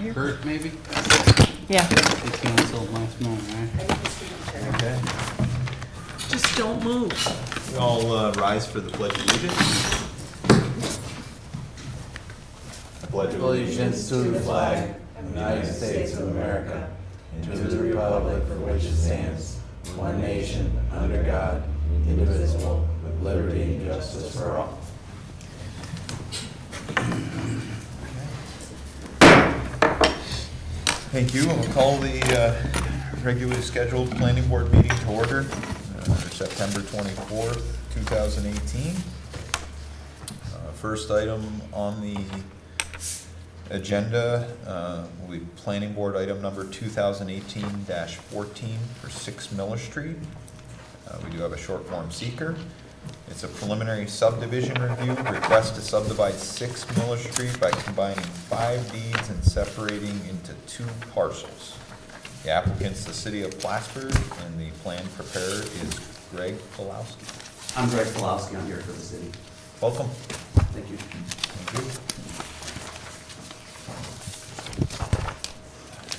here? Kurt, maybe? Yeah. They canceled last month, right? Okay. Just don't move. We all rise for the Pledge of Allegiance. I pledge Allegiance to the flag of the United States of America and to the republic for which it stands, one nation, under God, indivisible, with liberty and justice for all. Thank you. I'll call the regularly scheduled planning board meeting to order for September 24th, 2018. First item on the agenda will be planning board item number 2018-14 for 6 Miller Street. We do have a short form seeker. It's a preliminary subdivision review, request to subdivide 6 Miller Street by combining 5 deeds and separating into 2 parcels. The applicant's the city of Plattsburgh, and the plan preparer is Greg Pulowski. I'm Greg Pulowski. I'm here for the city. Welcome. Thank you. Thank you.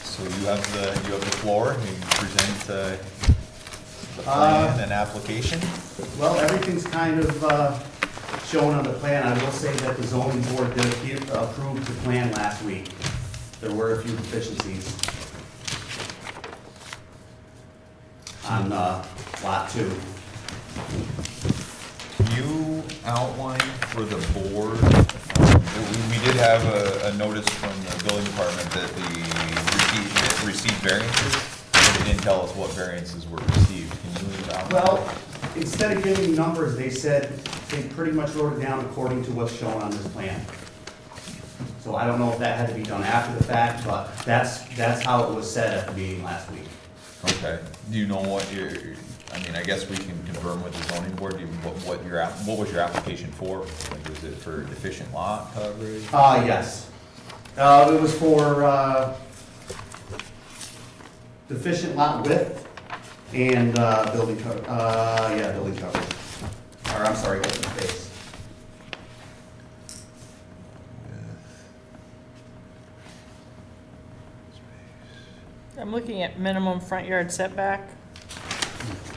So you have the floor. You can present the plan and application. Well, everything's kind of shown on the plan. I will say that the zoning board did approve the plan last week. There were a few deficiencies on lot 2. Can you outline for the board, we did have a notice from the building department that the received variances, but they didn't tell us what variances were received. Can you outline? Well, instead of giving numbers, they said they pretty much wrote it down according to what's shown on this plan. So I don't know if that had to be done after the fact, but that's how it was said at the meeting last week. Okay. Do you know what I mean, I guess we can confirm with the zoning board, what was your application for? Like, was it for deficient lot coverage? Yes. It was for deficient lot width and building coverage. Yeah, building coverage. Or I'm sorry, open space. I'm looking at minimum front yard setback.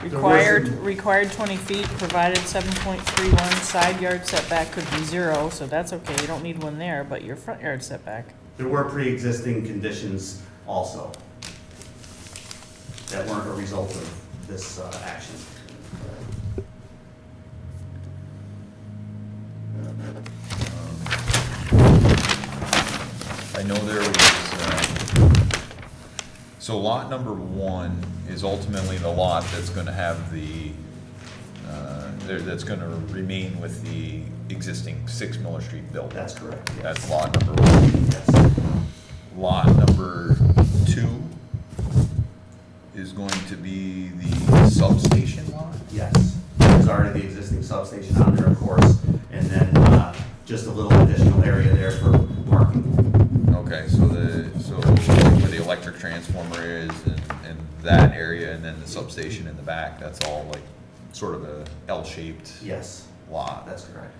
Required 20 feet, provided 7.31, side yard setback could be 0, so that's okay, you don't need one there, but your front yard setback. There were pre-existing conditions also that weren't a result of this action. I know there was, so lot number 1 is ultimately the lot that's going to have the, that's going to remain with the existing 6 Miller Street building. That's correct. Yes. That's lot number 1. Yes. Lot number 2 is going to be the substation lot? Yes. There's already the existing substation on there, of course, and then just a little additional area there for parking. Okay, so where the electric transformer is and that area, and then the substation in the back, that's all like sort of a L-shaped Yes. lot. That's correct.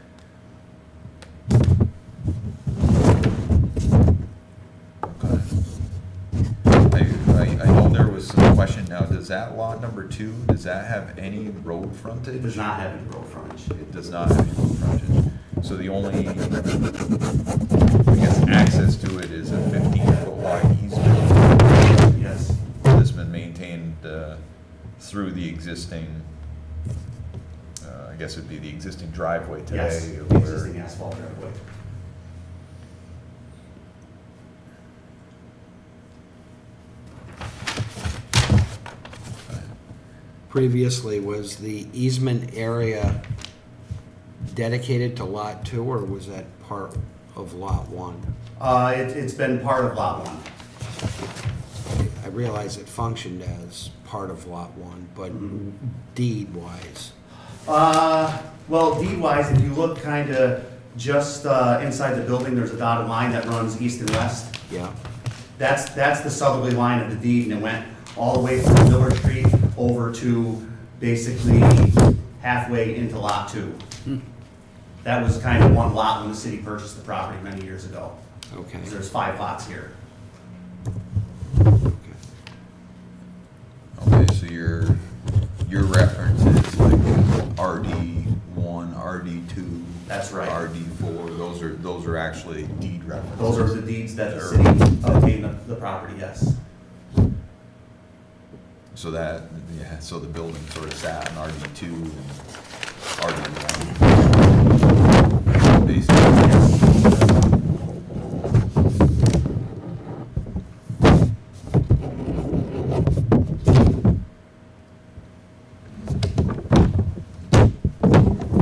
I know there was some question now, does that lot number 2, does that have any road frontage? It does not have any road frontage. It does not have any road frontage. So the only, I guess, access to it is a 15-foot wide easement. Yes. That's been maintained through the existing, I guess it'd be the existing driveway today. Yes, the existing asphalt driveway. Previously, was the easement area dedicated to lot 2, or was that part of lot 1? It's been part of lot 1. I realize it functioned as part of lot 1, but deed-wise? Well, deed-wise, if you look kind of just inside the building, there's a dotted line that runs east and west. Yeah. That's the southerly line of the deed, and it went all the way from Miller Street over to basically halfway into lot 2. That was kind of one lot when the city purchased the property many years ago. Okay. There's 5 lots here. actually deed references. Those are the deeds that the city obtained the property, yes. So that, yeah, so the building sort of sat in RD2 and RD1. Basically.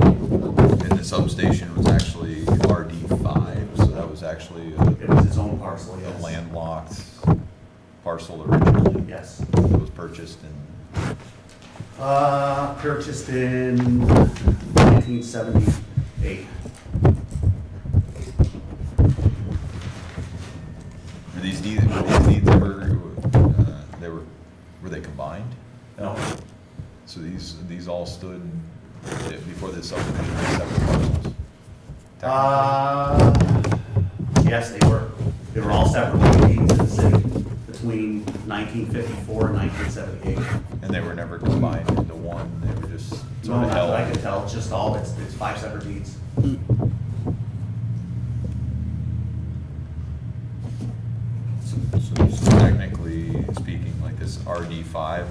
And the substation was actually RD5, so that was actually It was its own parcel, a yes. landlocked parcel originally. Yes. It was purchased in, Purchased in 1978. were these deeds ever, were they combined? No, So these all stood before this subdivision as separate parcels? yes, they were. They were all separate deeds in the city between 1954 and 1978. And they were never combined into one, they were just No, sort of not held? that I could tell, it's just all, it's 5 separate deeds. So technically speaking, like this RD5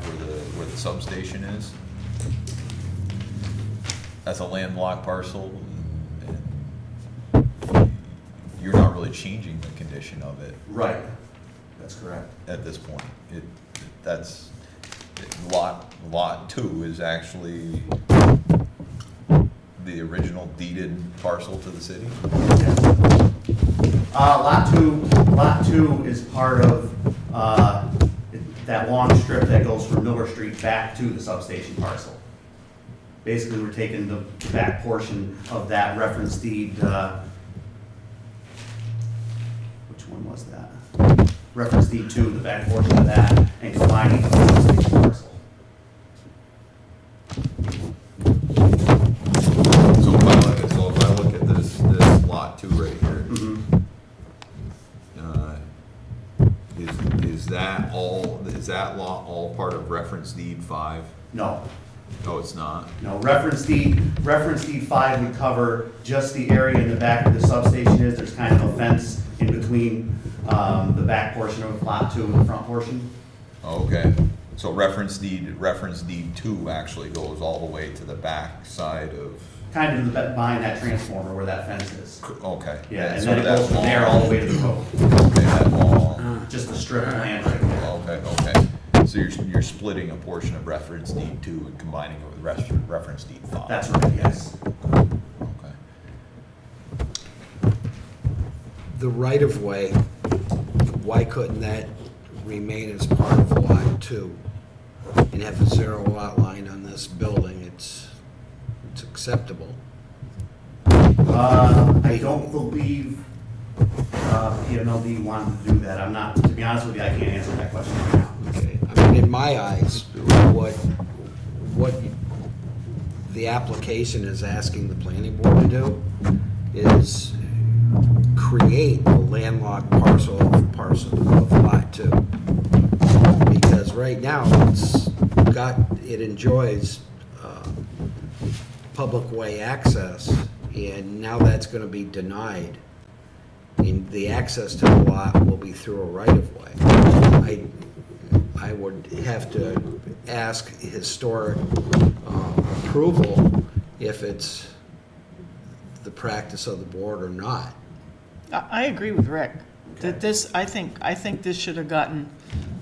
where the substation is, that's a landlocked parcel, and you're not really changing the condition of it Right, that's correct. at this point. That's, lot 2 is actually the original deeded parcel to the city? Lot two is part of, that long strip that goes from Miller Street back to the substation parcel. Basically, we're taking the back portion of that reference deed, which one was that? Reference deed 2, the back portion of that, and combining it with the substation parcel. So if I look at this lot 2 right here, is that lot all part of reference deed 5? No, No, it's not. no, reference deed 5 would cover just the area in the back where the substation is. There's kind of a fence in between, the back portion of lot 2 and the front portion. Okay, so reference deed 2 actually goes all the way to the back side of, Kind of behind that transformer where that fence is. okay. Yeah, and so then it that goes from there all the way to the road. Okay, that long, Just a strip of land right there. okay. So you're splitting a portion of reference deed 2 and combining it with reference deed 5? That's right, yes. Okay. The right-of-way, why couldn't that remain as part of Lot 2 and have a 0 lot line on this building? It's acceptable. I don't believe, PMLD wanted to do that. I'm not, to be honest with you, I can't answer that question right now. Okay, I mean, in my eyes, what the application is asking the planning board to do is create a landlocked parcel of Lot 2. Because right now, it enjoys public way access, and now that's gonna be denied. And the access to the lot will be through a right-of-way. I would have to ask historic approval if it's the practice of the board or not. I agree with Rick, that I think this should have gotten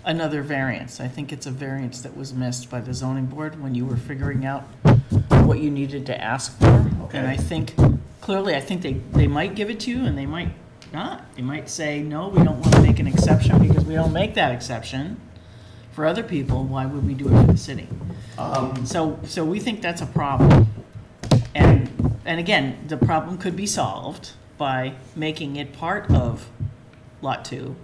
another variance. I think it's a variance that was missed by the zoning board when you were figuring out what you needed to ask for. Okay. And I think, clearly, I think they might give it to you and they might not. They might say, no, we don't want to make an exception because we don't make that exception for other people. Why would we do it for the city? So we think that's a problem. And again, the problem could be solved by making it part of Lot 2.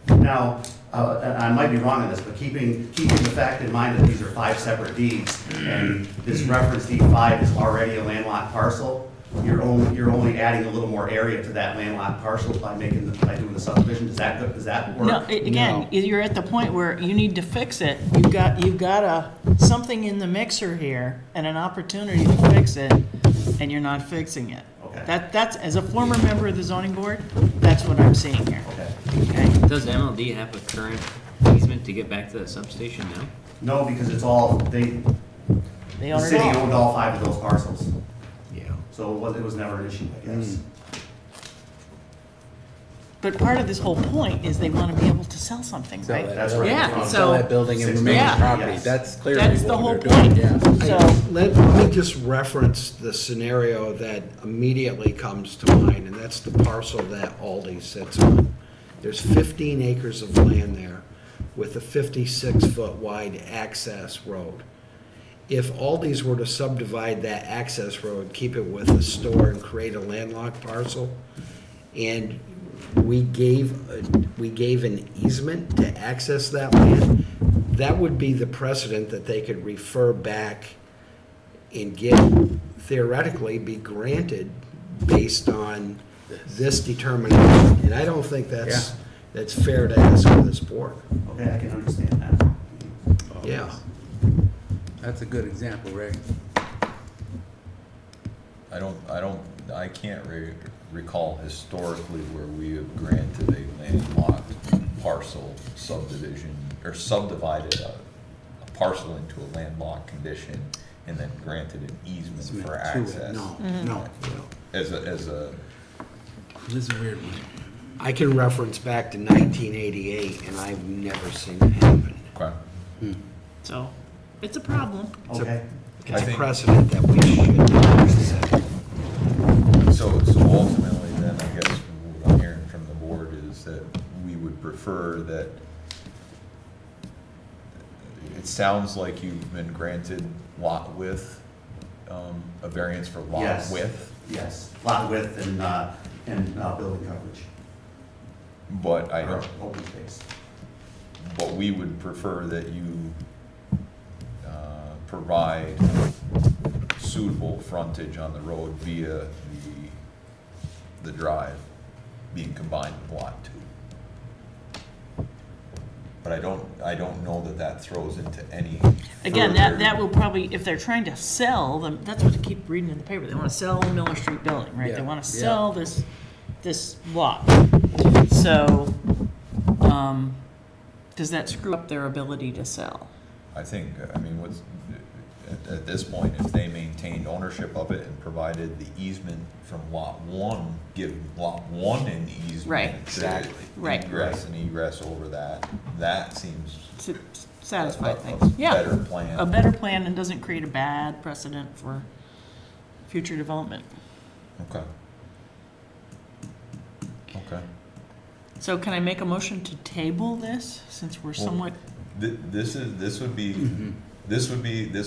Now, and I might be wrong on this, but keeping the fact in mind that these are 5 separate deeds, and this reference deed 5 is already a landlocked parcel, you're only adding a little more area to that landlocked parcel by doing the subdivision. Does that work? No, again, you're at the point where you need to fix it. You've got something in the mixer here and an opportunity to fix it, and you're not fixing it. Okay. That's, as a former member of the zoning board, that's what I'm seeing here. Okay. Okay? Does MLD have a current easement to get back to that substation now? No, because it's all, They the own it city all. owned all 5 of those parcels, Yeah. so it was never an issue, I guess. But part of this whole point is they want to be able to sell something, Sell right? that That's building. right. Yeah, Sell so- that building and Six remaining million. property. Yes. That's clearly That's the what whole they're doing, point. yeah. So, Let me just reference the scenario that immediately comes to mind, and that's the parcel that Aldi sits on. There's 15 acres of land there with a 56-foot wide access road. If Aldi's were to subdivide that access road, keep it with a store and create a landlocked parcel, and we gave an easement to access that land, that would be the precedent that they could refer back and get, theoretically, be granted based on this determination. And I don't think that's fair to ask of this board. Okay, I can understand that. Yeah. That's a good example, Ray. I can't recall historically where we have granted a landlocked parcel subdivision, or subdivided a parcel into a landlocked condition and then granted an easement for access. No, Mm-hmm. no. As a, This is a weird one. I can reference back to 1988, and I've never seen it happen. okay. so, it's a problem. Okay. I It's a think- precedent that we should not set. So ultimately then, I guess what I'm hearing from the board is that we would prefer that, it sounds like you've been granted lot width, a variance for lot Yes. width, Yes, lot width and building coverage, but I or don't, open space. but we would prefer that you provide suitable frontage on the road via the drive being combined with lot 2. But I don't know that that throws into any Again, further- that will probably, if they're trying to sell them, that's what I keep reading in the paper. They want to sell Miller Street building, right? They Yeah, want to yeah. sell this lot. So, does that screw up their ability to sell? I think, I mean, at this point, if they maintained ownership of it and provided the easement from lot 1, give lot 1 an easement. Right, to exactly. Right. Ingress and egress over that seems To satisfy a things. Yeah. better plan. A better plan and doesn't create a bad precedent for future development. Okay. Okay. So can I make a motion to table this, since we're somewhat, This would be, this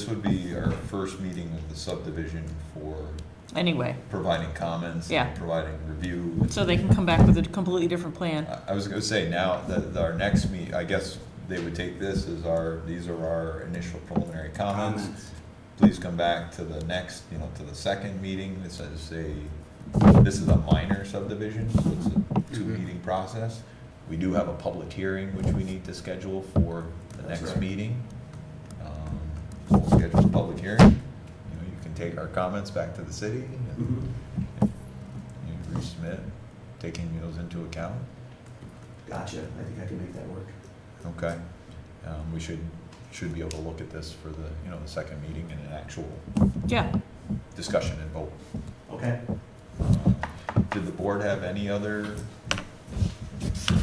would be our first meeting of the subdivision for anyway, providing comments Yeah. and providing review. so they can come back with a completely different plan? I was gonna say, now, that our next I guess they would take this as these are our initial preliminary comments. Please come back to the next, to the second meeting. This is a minor subdivision, so it's a 2-meeting process. We do have a public hearing, which we need to schedule for the That's next right. meeting. So we'll schedule a public hearing. You can take our comments back to the city, and Mhm. you resubmit, taking those into account. Gotcha, I think I can make that work. Okay. We should be able to look at this for the second meeting and an actual Yeah. discussion and vote. Okay. Did the board have any other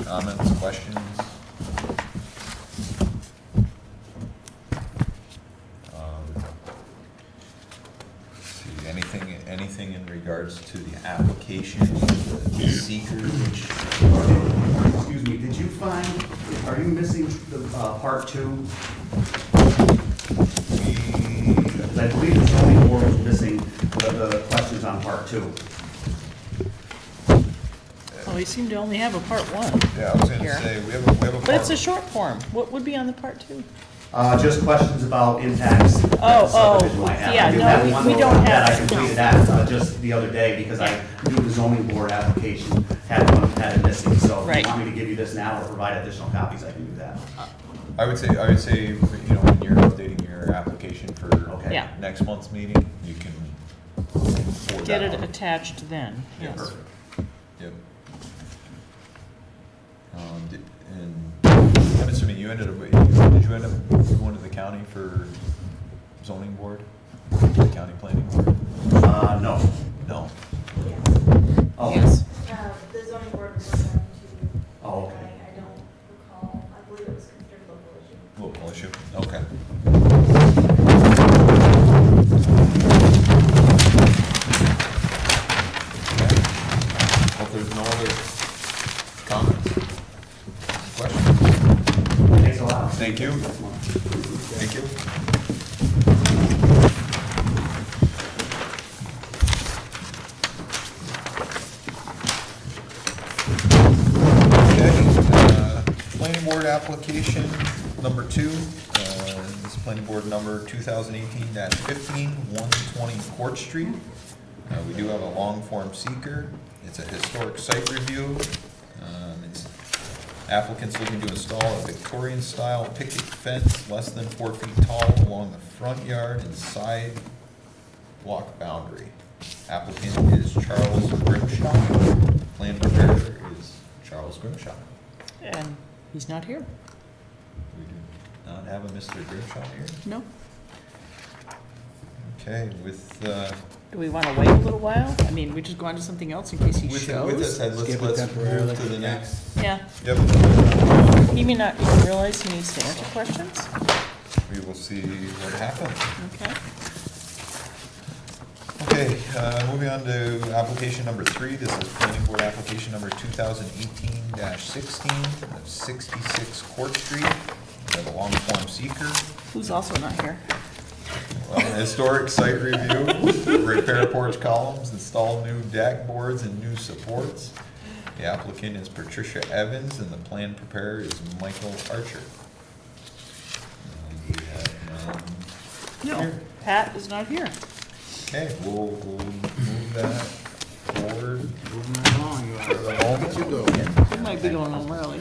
comments, questions? Let's see, anything in regards to the application, the seeker, which, Excuse me, did you find, are you missing the part 2? I believe the zoning board was missing the questions on part 2. Well, we seem to only have a part 1. yeah, I was Here. gonna say, we have a. But it's a short form. What would be on the part 2? Just questions about impacts that the Oh, subdivision might have. yeah, I do no, have we- one we don't that I have- completed no. that just the other day because I knew the zoning board application had it missing. So if Right. you want me to give you this now or provide additional copies, I can do that. I would say, when you're updating your application for Okay. Yeah. next month's meeting, you can for that Get it one. attached then, Yeah, yes. perfect. Yep. And I'm assuming you ended up, did you end up going to the county for zoning board? The county planning board? No. No. Oh. Yes. The zoning board was going to. Oh, okay. I don't recall, I believe it was considered local issue. Local issue, okay. Well, if there's no other comments, questions? Thanks a lot. Thank you. Thank you. Okay, planning board application number 2. This is planning board number 2018-15, 120 Court Street. We do have a long form seeker. It's a historic site review. It's applicants looking to install a Victorian style picket fence less than 4 feet tall along the front yard and side block boundary. Applicant is Charles Grimshaw. Plan preparer is Charles Grimshaw. And he's not here? We do not have a Mr. Grimshaw here. No? Okay, with, Do we want to wait a little while? I mean, we just go on to something else in case he with shows? this, let's Skip it move temporarily. to the next. Yeah. Yep. He may not even realize he needs to answer questions. We will see what happens. Okay. Okay, moving on to application number 3. This is planning board application number 2018-16 of 66 Court Street. We have a long form seeker. Who's also not here? Historic site review, repair porch columns, install new deck boards and new supports. The applicant is Patricia Evans and the plan preparer is Michael Archer. We have, No, here. Pat is not here. Okay, we'll move that forward. Moving right along, you are. Moment. You go. He might be going home early.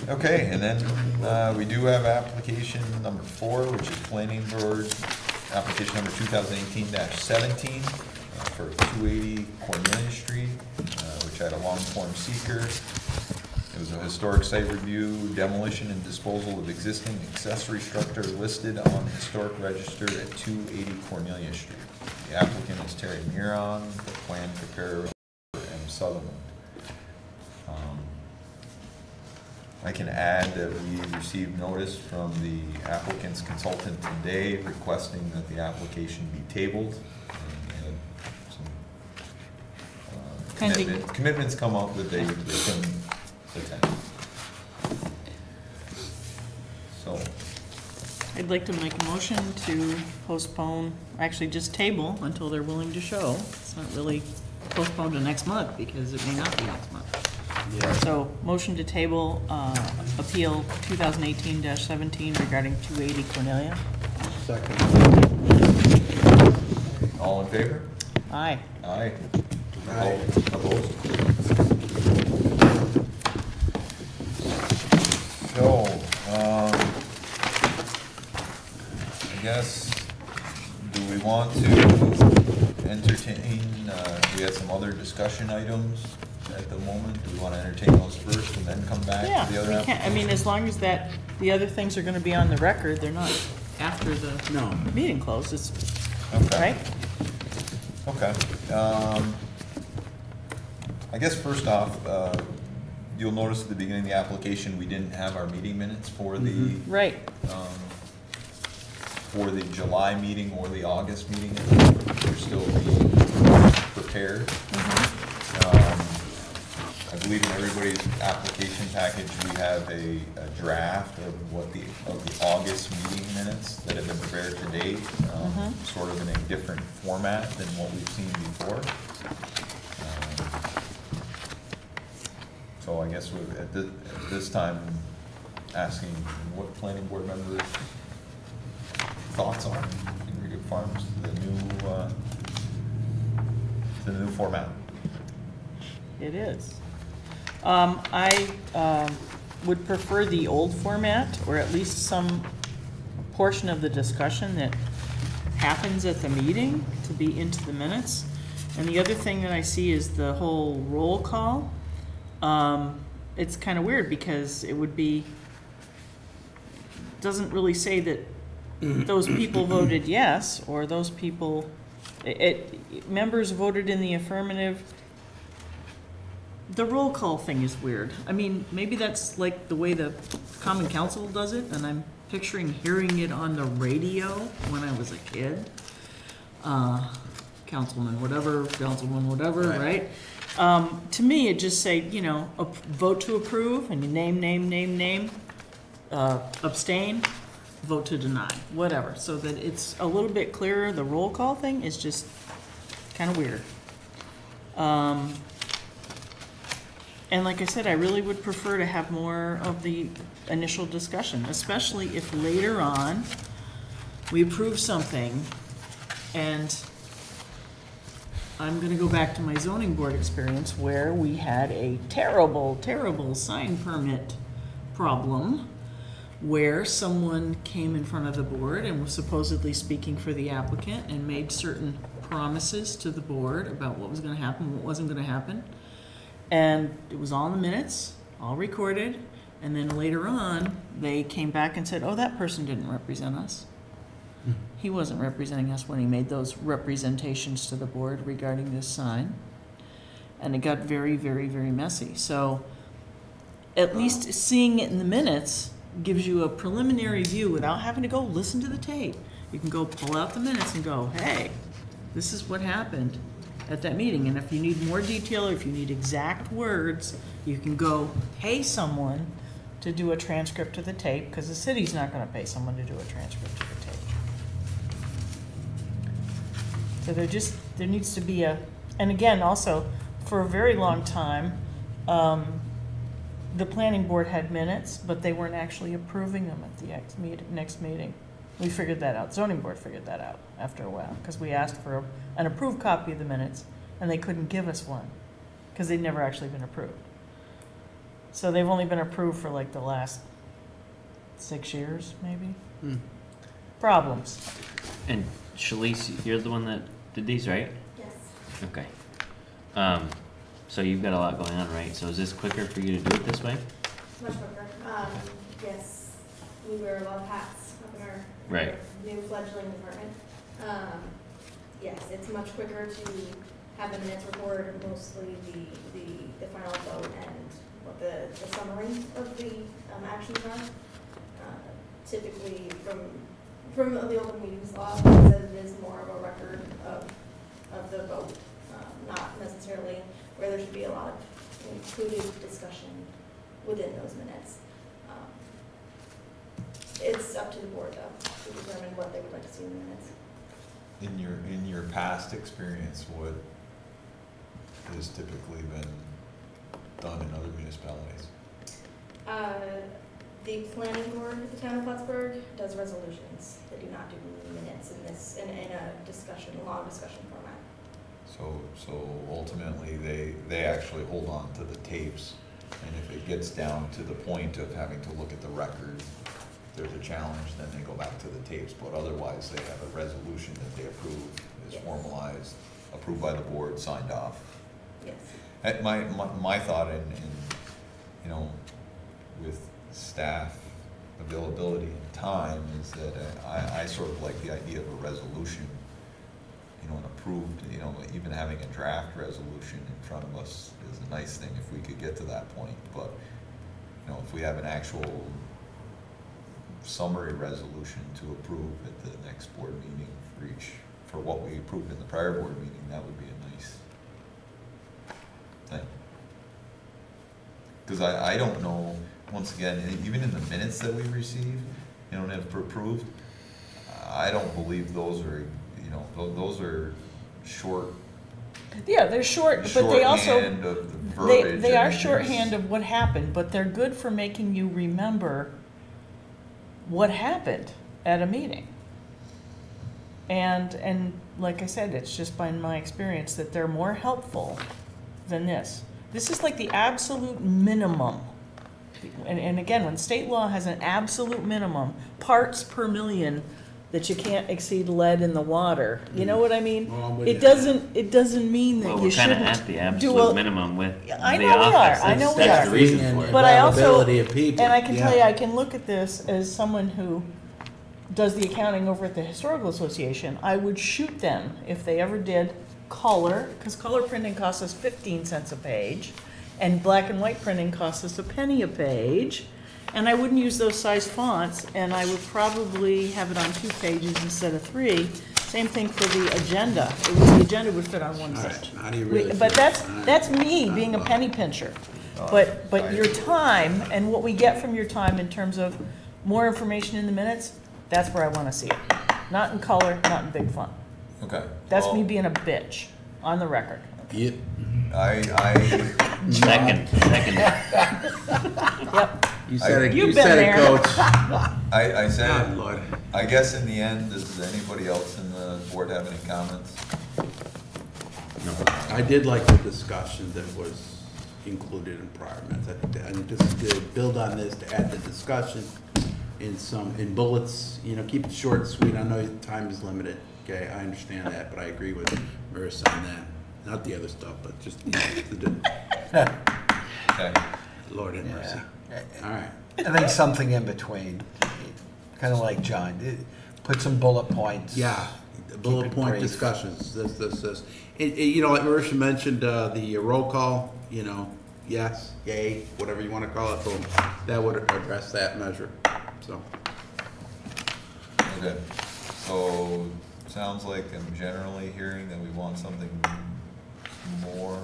Okay, and then we do have application number 4, which is planning board, application number 2018-17 for 280 Cornelia Street, which had a long form seeker. It was a historic site review, demolition and disposal of existing accessory structure listed on the historic register at 280 Cornelia Street. The applicant is Terry Miron, the plan preparer M. Sutherland. I can add that we received notice from the applicant's consultant today requesting that the application be tabled. And some Pending. commitments come up that they couldn't attend. So, I'd like to make a motion to postpone, actually just table until they're willing to show. It's not really postponed to next month because it may not be next month. So, motion to table, appeal 2018-17 regarding 280 Cornelia. Second. all in favor? Aye. Aye. Aye. Opposed? So, I guess, do we want to entertain, we had some other discussion items at the moment. Do we want to entertain those first and then come back Yeah, to the other we can, I applications? mean, as long as that, the other things are gonna be on the record, they're not after the No. meeting closes, Okay. right? Okay. I guess first off, you'll notice at the beginning of the application, we didn't have our meeting minutes for the, Right, for the July meeting or the August meeting. They're still being prepared. I believe in everybody's application package, we have a draft of what the August meeting minutes that have been prepared to date, sort of in a different format than what we've seen before. So I guess at this time, asking what planning board members' thoughts are in Regal Farms, the new format. it is. I would prefer the old format, or at least some portion of the discussion that happens at the meeting to be into the minutes. And the other thing that I see is the whole roll call. It's kind of weird because it would be, doesn't really say that those people voted yes, or those people, members voted in the affirmative. The roll call thing is weird. I mean, maybe that's like the way the Common Council does it, and I'm picturing hearing it on the radio when I was a kid. Councilman whatever, right? To me, it just say, you know, vote to approve, and you name, abstain, vote to deny, whatever, so that it's a little bit clearer. The roll call thing is just kind of weird. And like I said, I really would prefer to have more of the initial discussion, especially if later on we approve something, and I'm gonna go back to my zoning board experience where we had a terrible, terrible sign permit problem where someone came in front of the board and was supposedly speaking for the applicant and made certain promises to the board about what was gonna happen, what wasn't gonna happen. And it was all in the minutes, all recorded, and then later on, they came back and said, oh, that person didn't represent us. He wasn't representing us when he made those representations to the board regarding this sign. And it got very, very, very messy. So at least seeing it in the minutes gives you a preliminary view without having to go listen to the tape. You can go pull out the minutes and go, hey, this is what happened at that meeting. And if you need more detail, or if you need exact words, you can go pay someone to do a transcript of the tape, because the city's not going to pay someone to do a transcript of the tape. So there needs to be a, and again, also, for a very long time, the planning board had minutes, but they weren't actually approving them at the next meeting. We figured that out. Zoning board figured that out after a while, because we asked for an approved copy of the minutes, and they couldn't give us one, because they'd never actually been approved. So they've only been approved for like the last 6 years, maybe. Problems. And Shalice, you're the one that did these, right? Yes. Okay. So you've got a lot going on, right? So is this quicker for you to do it this way? Much quicker. Yes, we wear a lot of hats up in our Right. new fledgling department. Yes, it's much quicker to have the minutes record, mostly the final vote and what the summary of the actions are. Typically from the open meetings law, it says it is more of a record of the vote, not necessarily where there should be a lot of included discussion within those minutes. It's up to the board though to determine what they would like to see in the minutes. In your past experience, what has typically been done in other municipalities? The planning board at the town of Plattsburgh does resolutions. They do not do minutes in a long discussion format. So ultimately, they actually hold on to the tapes, and if it gets down to the point of having to look at the record, there's a challenge, then they go back to the tapes, but otherwise they have a resolution that they approve, is Yes. formalized, approved by the board, signed off. Yes. My thought in you know, with staff availability and time is that I sort of like the idea of a resolution, you know, an approved, you know, even having a draft resolution in front of us is a nice thing if we could get to that point, but, you know, if we have an actual summary resolution to approve at the next board meeting for what we approved in the prior board meeting, that would be a nice thing. Because I don't know, once again, even in the minutes that we receive, you know, and have approved, I don't believe those are, you know, those are short. Yeah, they're short, but they also, Shorthand of the verbiage. they are and shorthand of what happened, but they're good for making you remember what happened at a meeting. And like I said, it's just been my experience that they're more helpful than this. This is like the absolute minimum. And again, when state law has an absolute minimum, parts per million that you can't exceed lead in the water. You know what I mean? Well, I'm with It you. doesn't mean that Well, you we're kind of shouldn't at the do absolute a. minimum with I the know we are. office. I know we That's are. the reason And for it. But I also, availability of people. and I can tell you, Yeah. I can look at this as someone who does the accounting over at the Historical Association. I would shoot them if they ever did color, because color printing costs us 15 cents a page, and black and white printing costs us a penny a page. And I wouldn't use those size fonts, and I would probably have it on 2 pages instead of 3. Same thing for the agenda. The agenda would fit on 1 All right, page. how do you really But feel? that's me being a penny pincher. But your time and what we get from your time in terms of more information in the minutes, that's where I want to see it. Not in color, not in big font. Okay. That's well, me being a bitch, on the record. Yep. Second. Yep. You said it, You've you been said there. it, coach. I said, God, Lord. I guess in the end, does anybody else in the board have any comments? I did like the discussion that was included in prior minutes. And just to build on this, to add the discussion in bullets, keep it short and sweet. I know time is limited, okay, I understand that, but I agree with Marissa on that. Not the other stuff, but just, Okay. Lord have mercy. All right. I think something in between, kind of like John, put some bullet points. Yeah, Keep bullet it point brief. discussions, this. Like Marissa mentioned, the roll call, yes, yay, whatever you want to call it, boom, that would address that measure, so. Okay. So, sounds like I'm generally hearing that we want something more.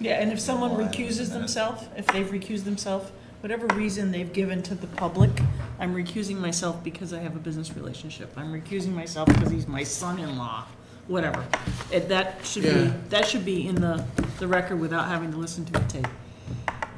Yeah, and if someone in line with recuses the minutes. themselves, if they've recused themselves, whatever reason they've given to the public, I'm recusing myself because I have a business relationship. I'm recusing myself because he's my son-in-law, whatever. That should be in the record without having to listen to a tape.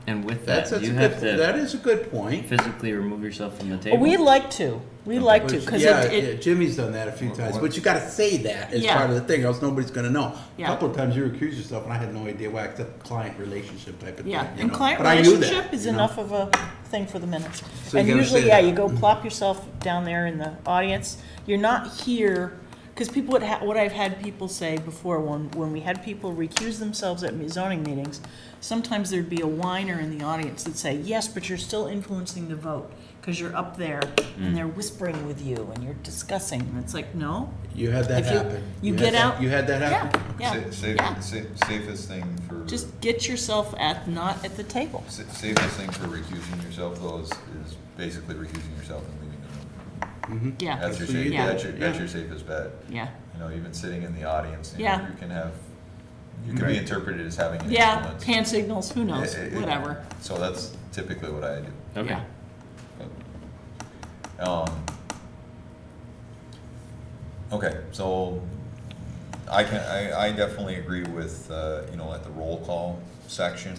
And with that, That you have is to a good point. physically remove yourself from the Well, table. we like to, because Yeah, Jimmy's done that a few times, but you gotta say that as Yeah. part of the thing, else nobody's gonna know. A Yeah. couple of times you recuse yourself, and I had no idea why, except client relationship type of thing. Yeah, you and know. client But I knew that, relationship is you know. enough of a thing for the minutes. So you And gotta usually, say yeah, that. you go plop yourself down there in the audience. You're not here, because people, what I've had people say before, when we had people recuse themselves at zoning meetings, sometimes there'd be a whiner in the audience that'd say, yes, but you're still influencing the vote, because you're up there, and they're whispering with you, and you're discussing. And it's like, no. You had that If you- happen. you had get that- out- You had that happen? Yeah, yeah. Safest thing for. Just get yourself not at the table. Safest thing for recusing yourself though is basically recusing yourself and leaving the room. Mhm. Yeah. That's your So you- safe, Yeah. that's your safest bet. Yeah. Even sitting in the audience, Yeah. you can be interpreted as having an Yeah, influence. hand signals, who knows, It- whatever. So that's typically what I do. Okay. Yeah. Okay, so I definitely agree with, at the roll call section,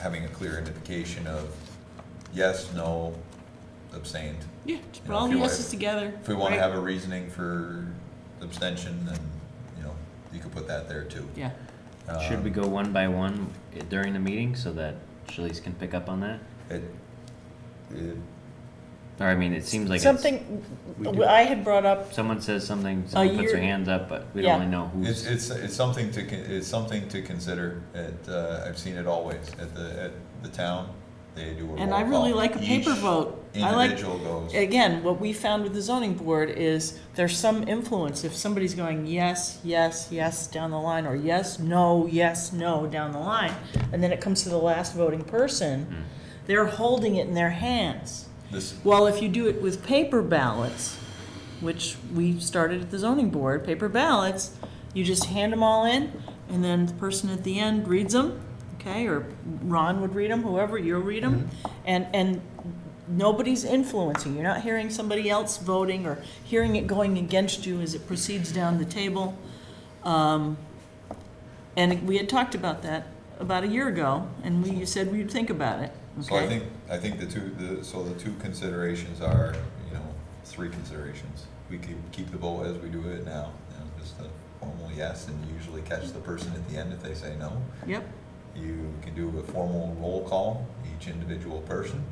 having a clear indication of yes, no, abstained. Yeah, just put You know, all if the you yeses want- together. If we want to right? have a reasoning for abstention, then, you could put that there too. Yeah, Should we go one by one during the meeting so that Shalice can pick up on that? It, Or, I mean, it seems like something, We do. I had brought up, someone says something, someone puts their year- hands up, but we Yeah. don't really know who's. it's something to consider. I've seen it always at the town. They do a roll call. and I really like a paper Each vote. I like, individual goes. again, what we found with the zoning board is there's some influence. If somebody's going yes, yes, yes down the line, or yes, no down the line, and then it comes to the last voting person, they're holding it in their hands. This, Well, if you do it with paper ballots, which we started at the zoning board, paper ballots, you just hand them all in, and then the person at the end reads them, okay, or Ron would read them, whoever, you'll read them, and nobody's influencing. You're not hearing somebody else voting or hearing it going against you as it proceeds down the table. And we had talked about that about a year ago, and you said we'd think about it, So I okay? think the two considerations are, three considerations. We could keep the vote as we do it now, just a formal yes, and you usually catch the person at the end if they say no. Yep, You can do a formal roll call, each individual person,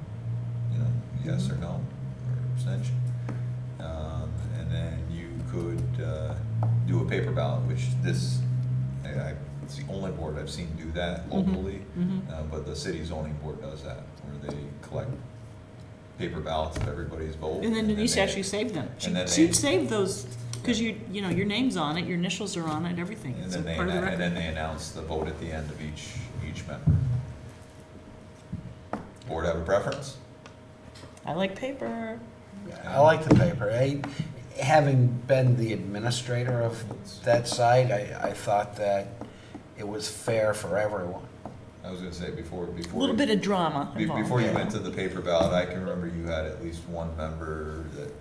yes or no, or abstention. And and then you could do a paper ballot, which it's the only board I've seen do that locally, but the city zoning board does that, where they collect paper ballots of everybody's vote. And then Denise they- actually saved them. and then She'd they- saved those, because you know, your name's on it, your initials are on it, everything. And It's then a they, part of the and record. then they announce the vote at the end of each member. Board have a preference? I like paper. I like the paper. Having been the administrator of that site, I thought that it was fair for everyone. I was gonna say before. A little bit of drama involved. Before you went to the paper ballot, I can remember you had at least one member that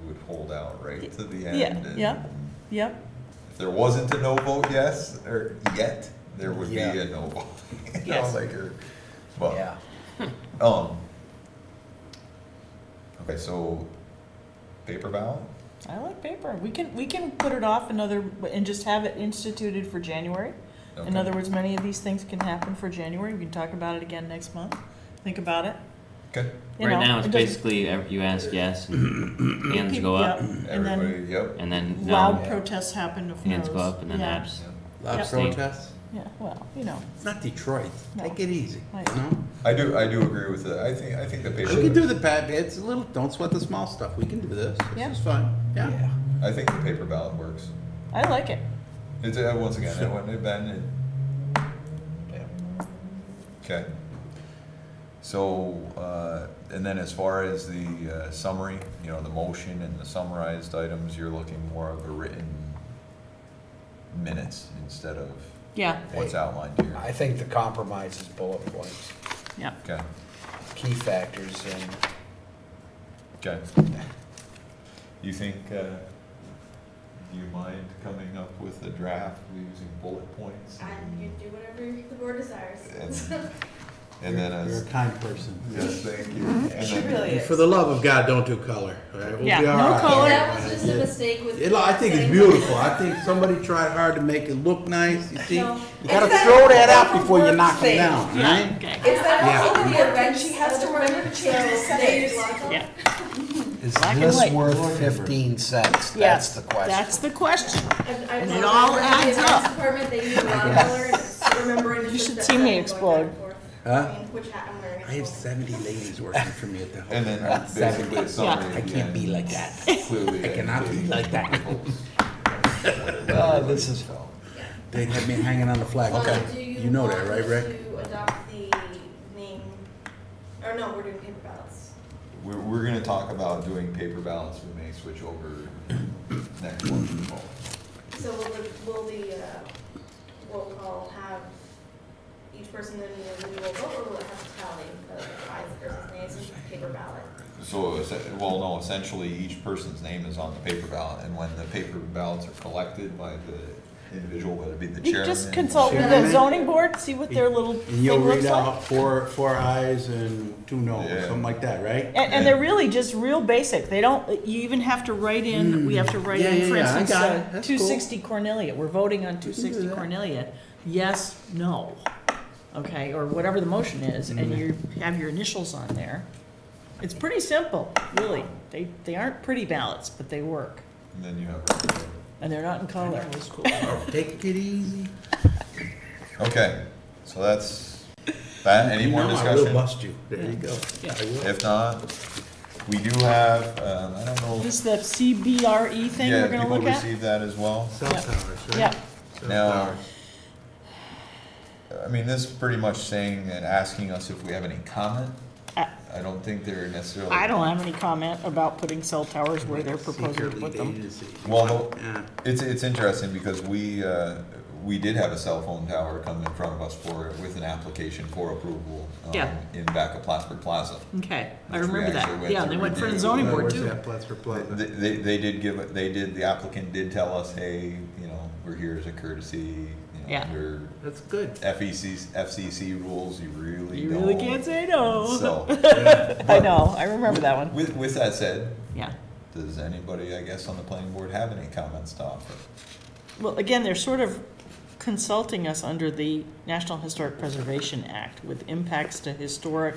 would hold out right to the end. Yeah, and Yep. If there wasn't a no vote or yet, there would be Yeah. a no vote. You know, Yes. But, Yeah. okay, so paper ballot? I like paper. We can put it off and just have it instituted for January. In Okay. other words, many of these things can happen for January. We can talk about it again next month. Think about it. Okay. You Right know, now, it's it doesn't- basically you ask yes, and hands go up, Yep, and then Everybody, yep. and then loud no, protests happen if hands no's. go up, and then Yeah. abs. Loud Abstain. protests? Yeah, well, you know. It's not Detroit. No. Take it easy, Right. you know? I do agree with that. I think the paper. We can do the pat, it's a little, don't sweat the small stuff. We can do this. Yeah. This is fine. Yeah. I think the paper ballot works. I like it. It's, once again, it wouldn't have been. Okay. So, and then as far as the summary, you know, the motion and the summarized items, you're looking more of a written minutes instead of Yeah, what's outlined here. I think the compromise is bullet points, yeah. Okay, key factors, and okay. You think, do you mind coming up with a draft using bullet points? And you do whatever the board desires. And then You're a as, kind person. yes, thank you. And She then- really And is. for the love of God, don't do color. All right? We'll Yeah, be all no right. color. That was just a mistake with. I think it's beautiful. I think somebody tried hard to make it look nice, you see? No. You gotta It's that- throw that out that's before you work knock it thing. down, all Yeah, right? okay. It's that Yeah. also the events. She has to remember to change the settings. Yeah. is Black and this white. worth 15 cents? Yes, That's the question. that's the question. And it all adds up. Department, they use a lot of color, and it's remembering to You put should that see me going back explode. and forth. Huh? I mean, which hat I'm wearing. I have 70 ladies working for me at the home. And then basically a summary. I can't be like that. Clearly. I cannot be like that. This is, They have me hanging on the flag. Do You know that, right, Rick? To adopt the name, or no, we're doing paper ballots. We're gonna talk about doing paper ballots. We may switch over next month. So will the roll call have each person in an individual vote, or will it have to tally the five person's names and paper ballot? So, well, no, essentially, each person's name is on the paper ballot, and when the paper ballots are collected by the individual, whether it be the You chairman. just consult with the Chairman. zoning board, see what their little And thing you'll looks read like. out four ayes and 2 noes, Yeah. something like that, right? And they're really just real basic. They don't, you even have to write in, we have to write Yeah, in, yeah, for yeah, I instance, got it. That's cool. 260 Cornelia. We're voting on 260 that. Cornelia. Yes, no. Okay, or whatever the motion is, and you have your initials on there. It's pretty simple, really. They aren't pretty ballots, but they work. And then you have. And they're not in color. Take it easy. Okay, so that's that. Any more I will discussion? bust you. There you go. Yeah. I will. If not, we do have, I don't know. This is the CBRE thing Yeah, we're gonna people look at? received that as well. Cell Yeah. towers, right? Yeah, Cell Now, towers. I mean, this is pretty much saying and asking us if we have any comment. I- I don't think they're necessarily. I don't have any comment about putting cell towers where they're proposing to Secret put lead them. agency. Well, no, Yeah. it's interesting because we did have a cell phone tower come in front of us with an application for approval. Yeah. In back of Plattsburgh Plaza. Okay, I Which we remember actually that. went Yeah, to they went in front of the review. zoning board Where's too. that Plattsburgh Plaza? The applicant did tell us, hey, you know, we're here as a courtesy, you know, Yeah. under That's good. FCC rules, you really You don't. really can't say no. So, I know, I remember that one. with that said, Yeah. does anybody, I guess, on the planning board have any comments to offer? Well, again, they're sort of consulting us under the National Historic Preservation Act with impacts to historic,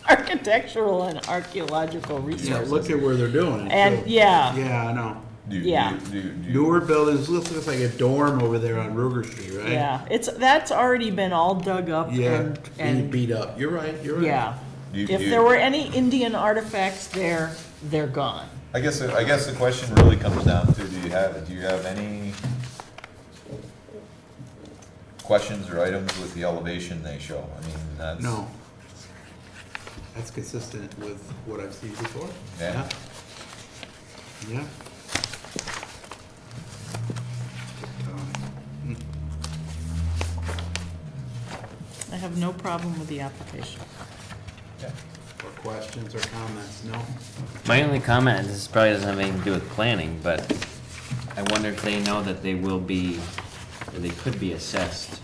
architectural, and archaeological Yeah, resources. look at where they're doing it. And, too. yeah, Yeah, I know. Yeah. Newer buildings, looks like a dorm over there on Ruger Street, right? Yeah, that's already been all dug up Yeah, and beat up. You're right, you're right. yeah. If there were any Indian artifacts there, they're gone. I guess the question really comes down to, do you have any questions or items with the elevation they show? I mean, that's. No. That's consistent with what I've seen before. Yeah. Yeah. I have no problem with the application. Yeah. Or questions or comments, no? My only comment, and this probably doesn't have anything to do with planning, but I wonder if they know that they will be, or they could be assessed,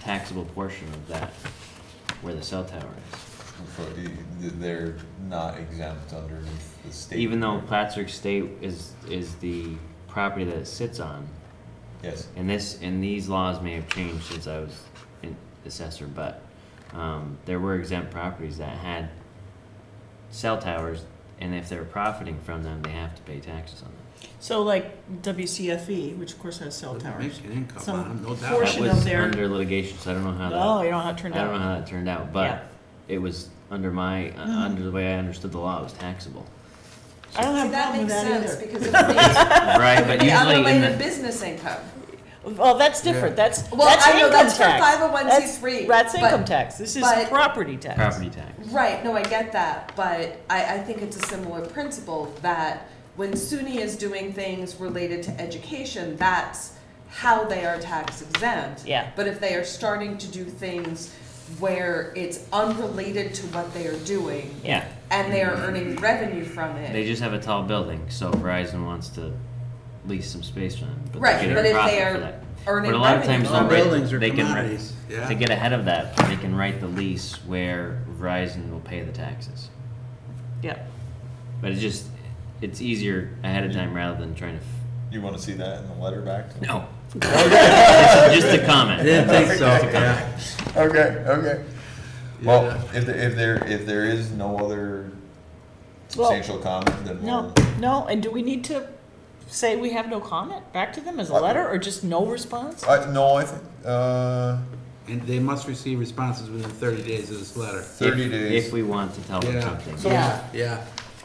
taxable portion of that, where the cell tower is. They're not exempt underneath the state. Even though Plattsburgh State is the property that it sits on, Yes. and these laws may have changed since I was in assessor, but there were exempt properties that had cell towers, and if they're profiting from them, they have to pay taxes on them. So like WCFE, which of course has cell Doesn't towers. make an income Some on 'em, no doubt. That portion was of their. under litigation, so I don't know how that. No, you don't know how it turned I don't know out. how that turned out, but Yeah. it was under my under the way I understood the law, it was taxable. I don't have a That problem with makes that sense either. because it would Right, but be usually in unrelated the, business income. Well, that's different. That's Well, that's I know income that's for tax. 501c3, That's but- income tax. This is but- property tax. property tax. Right, no, I get that, but I think it's a similar principle that when SUNY is doing things related to education, that's how they are tax exempt. Yeah. But if they are starting to do things where it's unrelated to what they are doing Yeah. and they are earning revenue from They it. just have a tall building, so Verizon wants to lease some space from them, but Right, they get but a if profit they for are that. earning But a lot of revenue times from All they'll it. buildings are they can- commodities, yeah. To get ahead of that, they can write the lease where Verizon will pay the taxes. Yeah. But it's easier ahead of time rather than trying to. You want to see that in the letter back to them? No. Just a comment. I didn't think so, yeah. Okay. Well, if there is no other substantial comment, then No, we'll. no. And do we need to say we have no comment back to them as a letter, or just no response? No, I think, And they must receive responses within 30 days of this letter. 30 days. If we want to tell them Yeah. something. So- Yeah. Yeah.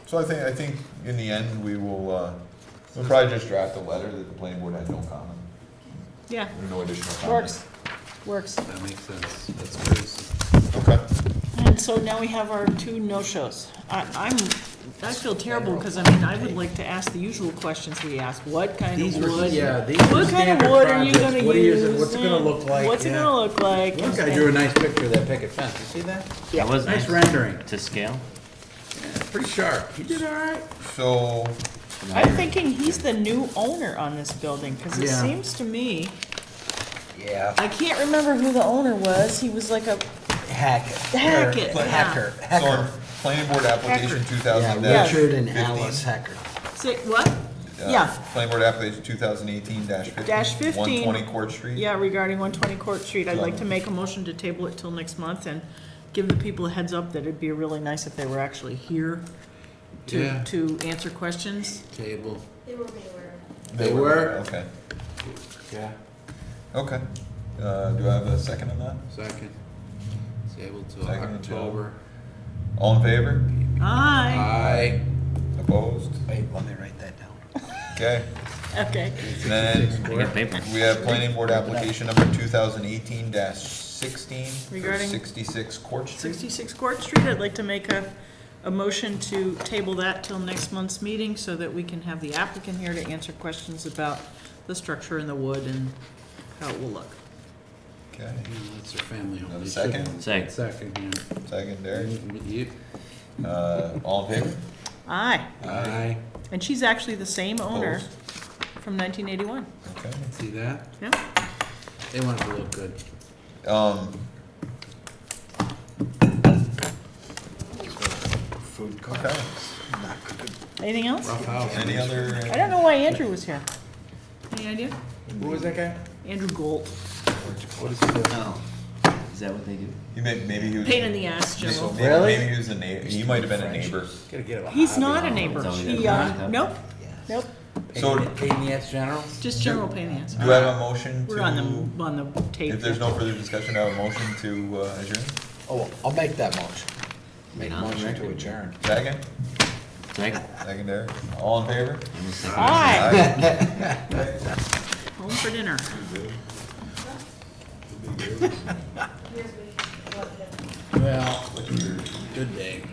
So I think in the end, we'll probably just draft a letter that the planning board had no comment, Yeah. no additional comments. Works. That makes sense. That's good. Okay. And so now we have our two no-shows. I feel terrible because I would like to ask the usual questions we ask. What kind These of were, wood? yeah, these What were kind standard of wood are you projects. gonna What use? What's it gonna look like? What's it yeah. gonna look like? One guy drew a nice picture of that picket fence. You see that? That was Nice rendering. to scale. Yeah, pretty sharp. He did all right. So, I'm thinking he's the new owner on this building, because it Yeah. seems to me, Yeah. I can't remember who the owner was. He was like a Hackett. Hackett, yeah. Hacker. so on planning board application Hecker. 2000 Yeah, Richard and 15. Alice Hacker. Say what? Yeah. Planning board application 2018-15. Dash 15. 120 Court Street. Yeah, regarding 120 Court Street, I'd like to make a motion to table it till next month and give the people a heads up that it'd be really nice if they were actually here Yeah. to answer questions. Table. They were made aware. They were? Okay. Yeah. Okay. Do I have a second on that? Second. Table till Second, Joe. October. All in favor? Aye. Aye. Opposed? Wait, let me write that down. Okay. Okay. And then I got paper. we have planning board application number 2018-16 for Regarding- 66 Court Street. 66 Court Street, I'd like to make a motion to table that till next month's meeting so that we can have the applicant here to answer questions about the structure and the wood and how it will look. Okay. Yeah, that's their family home. Another They second? should- Second. Second, yeah. Second, Derek. Yep. All in favor? Aye. Aye. And she's actually the same owner Opposed? from 1981. Okay. See that? Yeah. They want it to look good. Food cart. Okay. Anything else? Rough house. Any other? I don't know why Andrew was here. Any idea? Who was that guy? Andrew Gold. What is he doing? Oh. Is that what they do? Maybe he was. Pain in the ass, General. Maybe, Really? maybe he was a neighbor. He might have been a neighbor. Gotta get him a He's hobby. not a neighbor. It's always He, got a nope. Nope, So, Finance general? just general finance. do I have a motion to? We're on the tape. If there's no further discussion, I have a motion to adjourn. Oh, I'll make that motion. Make a Not motion to recommend. adjourn. Second? Second. Second there. All in favor? I'm a second. Aye, Aye. home for dinner. Here's what. Well, good day.